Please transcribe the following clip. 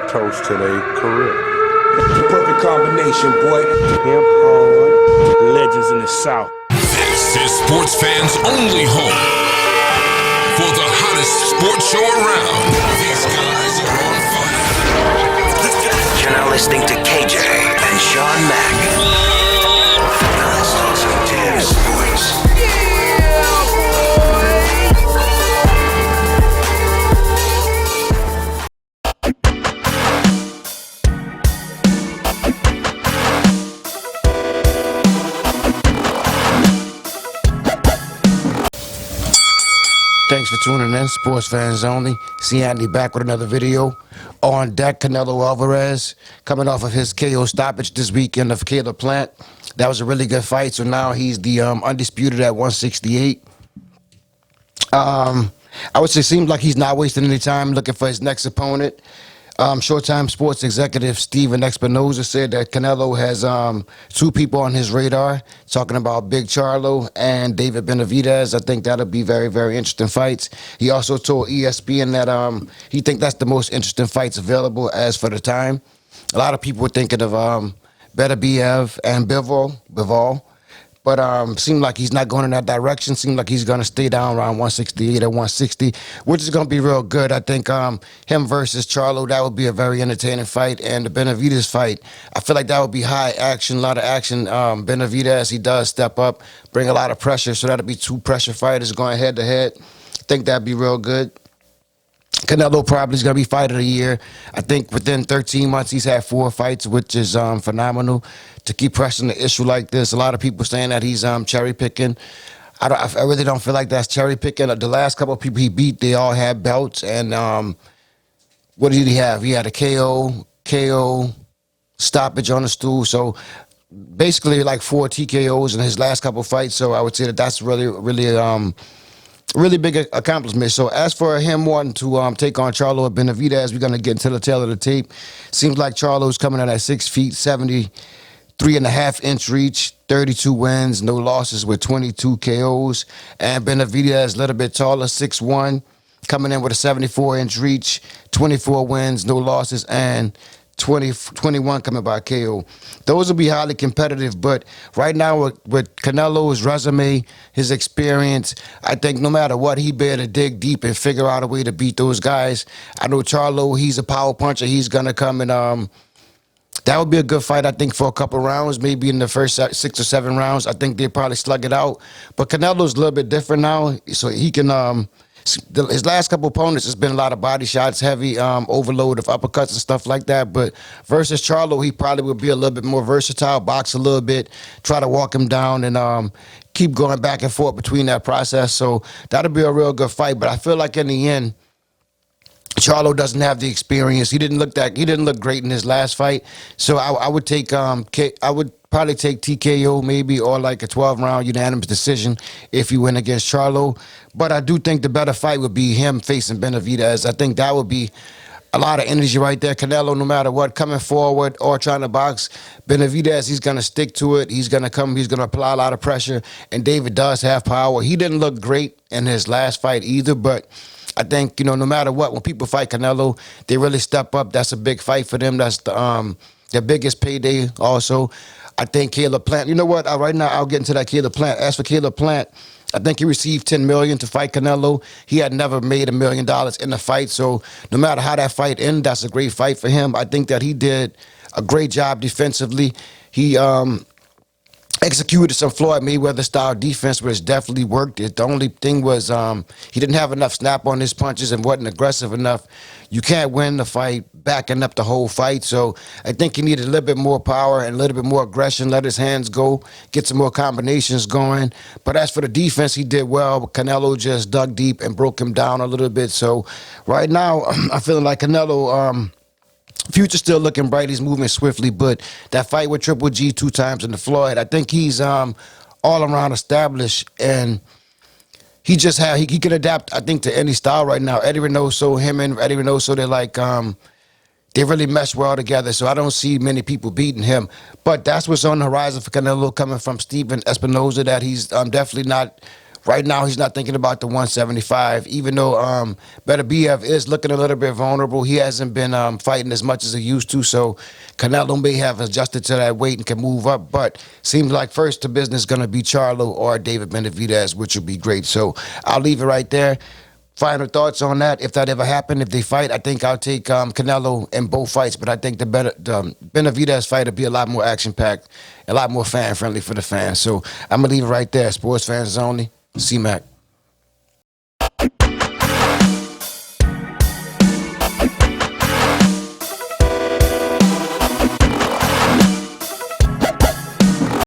toast to their career. The perfect combination, boy. Him hard, legends in the South. This is sports fans' only home for the hottest sports show around. These guys are on fire. You're now listening to KJ and Sean Mack. Now let's talk some damn sports. Thanks for tuning in, sports fans only. See Andy back with another video. On deck, Canelo Alvarez coming off of his KO stoppage this weekend of Caleb Plant. That was a really good fight. So now he's the undisputed at 168. I would say it seems like he's not wasting any time looking for his next opponent. Showtime Sports executive Steven Espinoza said that Canelo has two people on his radar, talking about Big Charlo and David Benavidez. I think that'll be very, very interesting fights. He also told ESPN that he think that's the most interesting fights available as for the time. A lot of people were thinking of Benavidez and Bivol. But seemed like he's not going in that direction. Seemed like he's going to stay down around 168 or 160, which is going to be real good. I think him versus Charlo, that would be a very entertaining fight. And the Benavidez fight, I feel like that would be high action, a lot of action. Benavidez, he does step up, bring a lot of pressure. So that'll be two pressure fighters going head-to-head. I think that'd be real good. Canelo probably is going to be fight of the year. I think within 13 months, he's had 4 fights, which is phenomenal to keep pressing the issue like this. A lot of people saying that he's cherry picking. I really don't feel like that's cherry picking. The last couple of people he beat, they all had belts. And what did he have? He had a KO stoppage on the stool. So basically like 4 TKOs in his last couple of fights. So I would say that that's really big accomplishment. So as for him wanting to take on Charlo or Benavidez, we're going to get into the tail of the tape. Seems like Charlo's coming in at 6 feet, 73.5-inch reach, 32 wins, no losses with 22 KOs. And Benavidez a little bit taller, 6'1", coming in with a 74-inch reach, 24 wins, no losses, and 21 coming by KO. Those will be highly competitive, but right now with Canelo's resume, his experience, I think no matter what, he better dig deep and figure out a way to beat those guys. I know Charlo, he's a power puncher. He's going to come and that would be a good fight, I think, for a couple rounds, maybe in the first 6 or 7 rounds. I think they'll probably slug it out. But Canelo's a little bit different now, so he can his last couple opponents has been a lot of body shots, heavy overload of uppercuts and stuff like that. But versus Charlo, he probably would be a little bit more versatile, box a little bit, try to walk him down and keep going back and forth between that process. So that'll be a real good fight. But I feel like in the end, Charlo doesn't have the experience. He didn't look great in his last fight. So I would take probably take TKO maybe, or like a 12-round unanimous decision if you win against Charlo. But I do think the better fight would be him facing Benavidez. I think that would be a lot of energy right there. Canelo, no matter what, coming forward or trying to box. Benavidez, he's going to stick to it. He's going to come. He's going to apply a lot of pressure. And David does have power. He didn't look great in his last fight either, but I think, no matter what, when people fight Canelo, they really step up. That's a big fight for them. That's their biggest payday also. I think Caleb Plant, you know what? Right now, I'll get into that Caleb Plant. As for Caleb Plant, I think he received $10 million to fight Canelo. He had never made $1 million in a fight. So no matter how that fight ended, that's a great fight for him. I think that he did a great job defensively. He executed some Floyd Mayweather-style defense, which definitely worked. The only thing was he didn't have enough snap on his punches and wasn't aggressive enough. You can't win the fight backing up the whole fight. So I think he needed a little bit more power and a little bit more aggression, let his hands go, get some more combinations going. But as for the defense, he did well. Canelo just dug deep and broke him down a little bit. So right now, I'm feeling like Canelo future still looking bright. He's moving swiftly, but that fight with Triple G 2 times in the Floyd, I think he's all around established, and he can adapt, I think, to any style right now. Eddie Reynoso, him and Eddie Reynoso, they're like they really mesh well together. So I don't see many people beating him. But that's what's on the horizon for Canelo, coming from Steven Espinoza, that he's definitely not Right now, he's not thinking about the 175, even though Benavidez is looking a little bit vulnerable. He hasn't been fighting as much as he used to, so Canelo may have adjusted to that weight and can move up, but seems like first to business going to be Charlo or David Benavidez, which would be great. So I'll leave it right there. Final thoughts on that. If that ever happened, if they fight, I think I'll take Canelo in both fights, but I think the Benavidez fight will be a lot more action-packed, a lot more fan-friendly for the fans. So I'm going to leave it right there. Sports fans only. C-Mac.